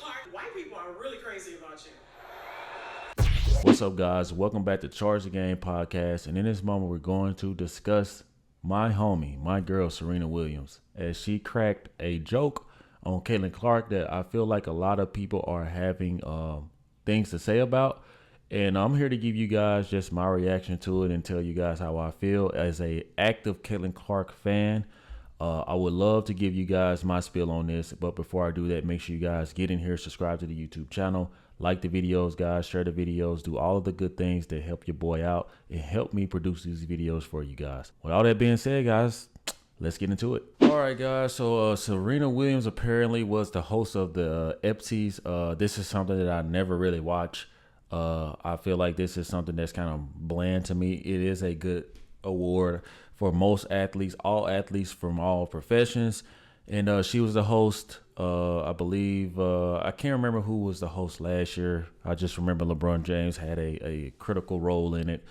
Clark, white people are really crazy about you. What's up, guys? Welcome back to Charge the Game podcast. And in this moment, we're going to discuss my homie, my girl, Serena Williams, as she cracked a joke on Caitlin Clark that I feel like a lot of people are having things to say about. And I'm here to give you guys just my reaction to it and tell you guys how I feel as a active Caitlin Clark fan. I would love to give you guys my spiel on this, but before I do that, make sure you guys get in here, subscribe to the YouTube channel, like the videos, guys, share the videos, do all of the good things that help your boy out and help me produce these videos for you guys. With all that being said, guys, let's get into it. All right, guys, so Serena Williams apparently was the host of the ESPYs. This is something that I never really watch. I feel like this is something that's kind of bland to me. It is a good award for most athletes, all athletes from all professions. And she was the host. I believe, I can't remember who was the host last year. I just remember LeBron James had a critical role in it.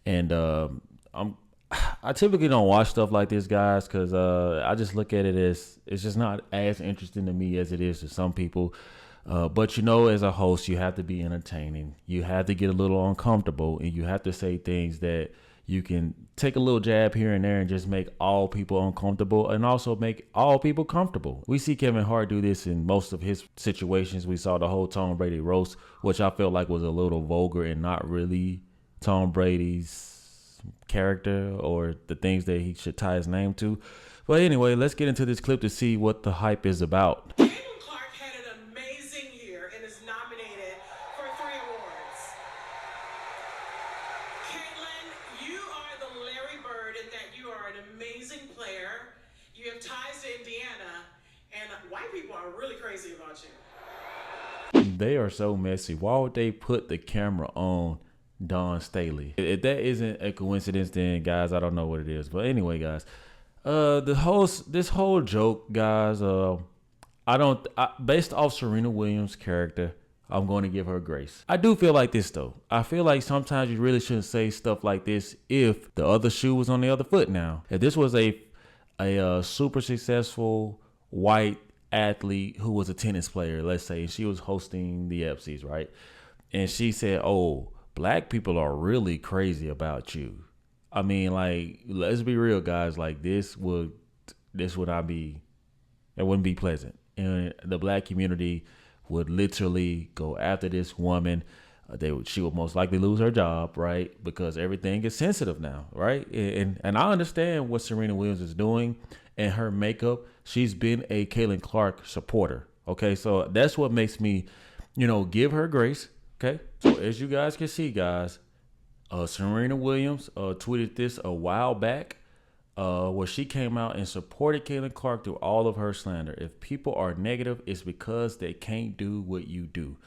And I typically don't watch stuff like this, guys, because I just look at it as it's just not as interesting to me as it is to some people. But, you know, as a host, you have to be entertaining. You have to get a little uncomfortable, and you have to say things that you can take a little jab here and there and just make all people uncomfortable and also make all people comfortable. We see Kevin Hart do this in most of his situations. We saw the whole Tom Brady roast, which I felt like was a little vulgar and not really Tom Brady's character or the things that he should tie his name to. But anyway, let's get into this clip to see what the hype is about. You have ties to Indiana, and white people are really crazy about you. They are so messy. Why would they put the camera on Don Staley? If that isn't a coincidence, then guys, I don't know what it is. But anyway, guys, this whole joke, guys, based off Serena Williams' character, I'm going to give her grace. I do feel like this, though. I feel like sometimes you really shouldn't say stuff like this if the other shoe was on the other foot now. If this was a super successful white athlete who was a tennis player, let's say, and she was hosting the ESPYs, right? And she said, "Oh, black people are really crazy about you." I mean, like, let's be real, guys. Like, this would not be, it wouldn't be pleasant. And the black community would literally go after this woman. She would most likely lose her job, right? Because everything is sensitive now, right? And I understand what Serena Williams is doing and her makeup. She's been a Caitlin Clark supporter. Okay, so that's what makes me, give her grace. Okay, so as you guys can see, guys, Serena Williams tweeted this a while back, where she came out and supported Caitlin Clark through all of her slander. If people are negative, it's because they can't do what you do.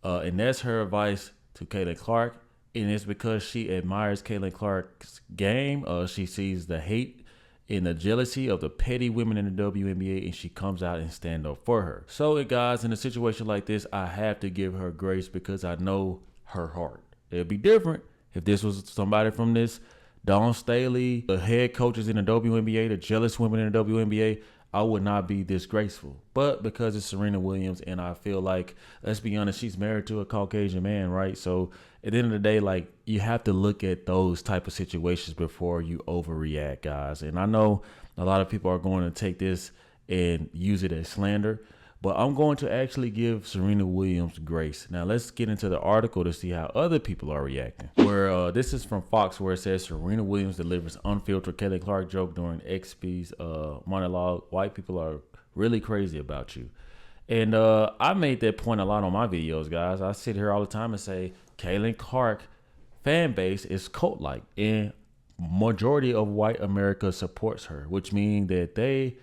And that's her advice to Caitlin Clark. And it's because she admires Caitlin Clark's game. She sees the hate and the jealousy of the petty women in the WNBA, and she comes out and stand up for her. So, guys, in a situation like this, I have to give her grace because I know her heart. It'd be different if this was somebody from this Don Staley, the head coaches in the WNBA, the jealous women in the WNBA. I would not be this graceful. But because it's Serena Williams, and I feel like, let's be honest, she's married to a Caucasian man, right? So at the end of the day, like, you have to look at those type of situations before you overreact, guys. And I know a lot of people are going to take this and use it as slander, but I'm going to actually give Serena Williams grace. Now, let's get into the article to see how other people are reacting. Where this is from Fox, where it says Serena Williams delivers unfiltered Caitlin Clark joke during ESPYs monologue. White people are really crazy about you. And I made that point a lot on my videos, guys. I sit here all the time and say Caitlin Clark fan base is cult-like, and majority of white America supports her, which means that they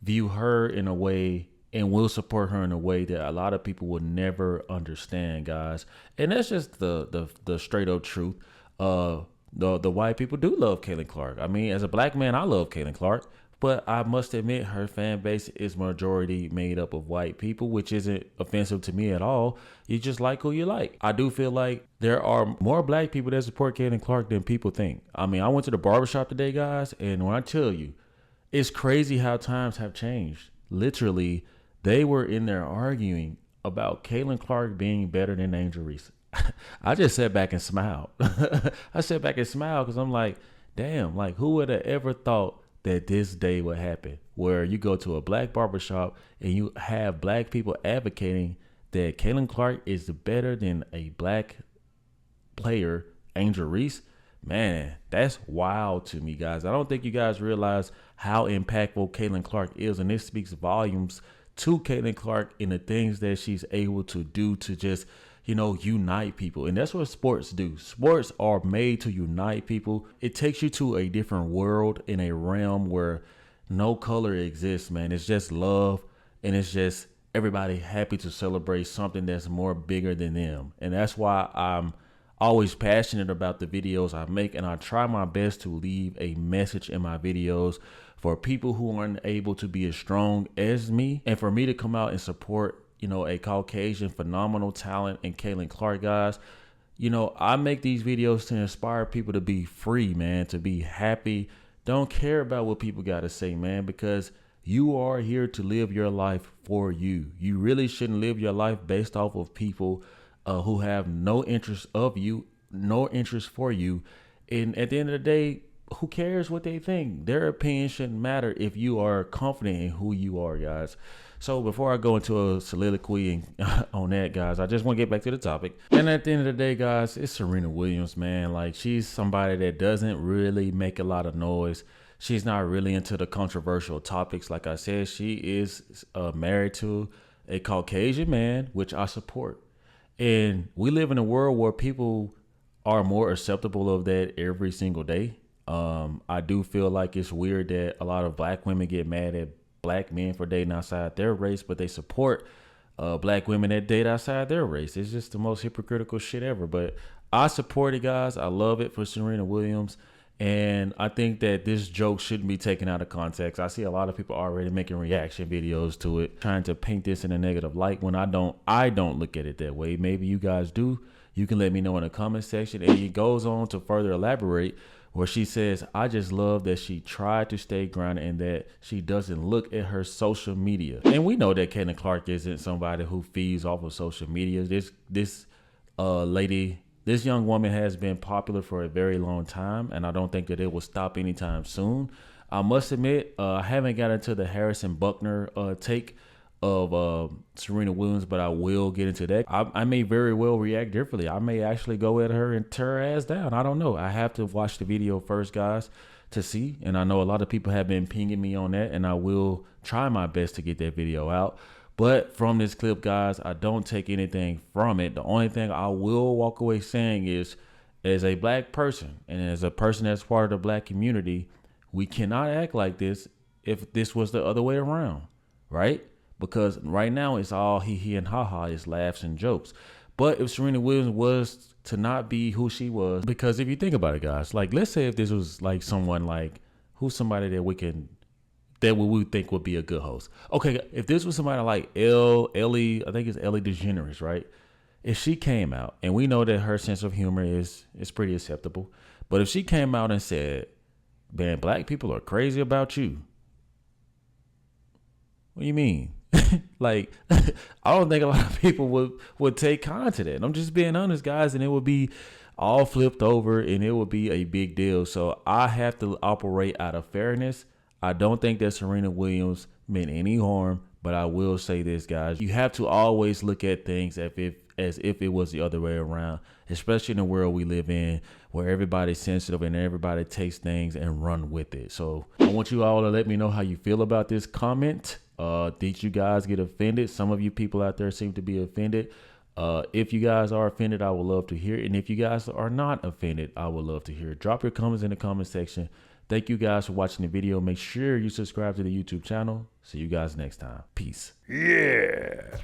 view her in a way and will support her in a way that a lot of people will never understand, guys. And that's just the straight up truth. The white people do love Caitlin Clark. I mean, as a black man, I love Caitlin Clark, but I must admit her fan base is majority made up of white people, which isn't offensive to me at all. You just like who you like. I do feel like there are more black people that support Caitlin Clark than people think. I mean, I went to the barbershop today, guys, and when I tell you, it's crazy how times have changed. Literally, they were in there arguing about Caitlin Clark being better than Angel Reese, I just sat back and smiled. I sat back and smiled because I'm like, damn, like who would have ever thought that this day would happen where you go to a black barbershop and you have black people advocating that Caitlin Clark is better than a black player, Angel Reese. Man, that's wild to me, guys. I don't think you guys realize how impactful Caitlin Clark is, and this speaks volumes to Caitlin Clark in the things that she's able to do to just, you know, unite people. And that's what sports do. Sports are made to unite people. It takes you to a different world, in a realm where no color exists, man. It's just love, and it's just everybody happy to celebrate something that's more bigger than them. And that's why I'm always passionate about the videos I make, and I try my best to leave a message in my videos for people who aren't able to be as strong as me, and for me to come out and support, you know, a Caucasian phenomenal talent in Caitlin Clark, guys. You know, I make these videos to inspire people to be free, man, to be happy. Don't care about what people got to say, man, because you are here to live your life for you. You really shouldn't live your life based off of people who have no interest of you, no interest for you. And at the end of the day, who cares what they think? Their opinion shouldn't matter if you are confident in who you are, guys. So before I go into a soliloquy on that, guys, I just want to get back to the topic. And at the end of the day, guys, it's Serena Williams, man. Like, she's somebody that doesn't really make a lot of noise. She's not really into the controversial topics. Like I said, she is married to a Caucasian man, which I support. And we live in a world where people are more acceptable of that every single day. I do feel like it's weird that a lot of black women get mad at black men for dating outside their race, but they support black women that date outside their race. It's just the most hypocritical shit ever. But I support it, guys. I love it for Serena Williams. And I think that this joke shouldn't be taken out of context. I see a lot of people already making reaction videos to it, trying to paint this in a negative light when I don't look at it that way. Maybe you guys do. You can let me know in the comment section. And he goes on to further elaborate where she says, I just love that she tried to stay grounded and that she doesn't look at her social media. And we know that Caitlin Clark isn't somebody who feeds off of social media. This young woman has been popular for a very long time, and I don't think that it will stop anytime soon. I must admit, I haven't got into the Harrison Buckner take of Serena Williams, but I will get into that. I may very well react differently. I may actually go at her and tear her ass down. I don't know. I have to watch the video first, guys, to see. And I know a lot of people have been pinging me on that, and I will try my best to get that video out. But from this clip, guys, I don't take anything from it. The only thing I will walk away saying is, as a black person and as a person that's part of the black community, we cannot act like this if this was the other way around, right? Because right now it's all he and ha-ha, it's laughs and jokes. But if Serena Williams was to not be who she was, because if you think about it, guys, like, let's say if this was like someone like, who's somebody that we would think would be a good host. Okay, if this was somebody like Ellie, I think it's Ellie DeGeneres, right? If she came out, and we know that her sense of humor is pretty acceptable, but if she came out and said, man, black people are crazy about you. What do you mean? Like, I don't think a lot of people would take kind to that. I'm just being honest, guys, and it would be all flipped over and it would be a big deal. So I have to operate out of fairness. I don't think that Serena Williams meant any harm, but I will say this, guys. You have to always look at things as if it was the other way around, especially in the world we live in where everybody's sensitive and everybody takes things and run with it. So I want you all to let me know how you feel about this comment. Did you guys get offended? Some of you people out there seem to be offended. If you guys are offended, I would love to hear it. And if you guys are not offended, I would love to hear it. Drop your comments in the comment section. Thank you guys for watching the video. Make sure you subscribe to the YouTube channel. See you guys next time. Peace. Yeah.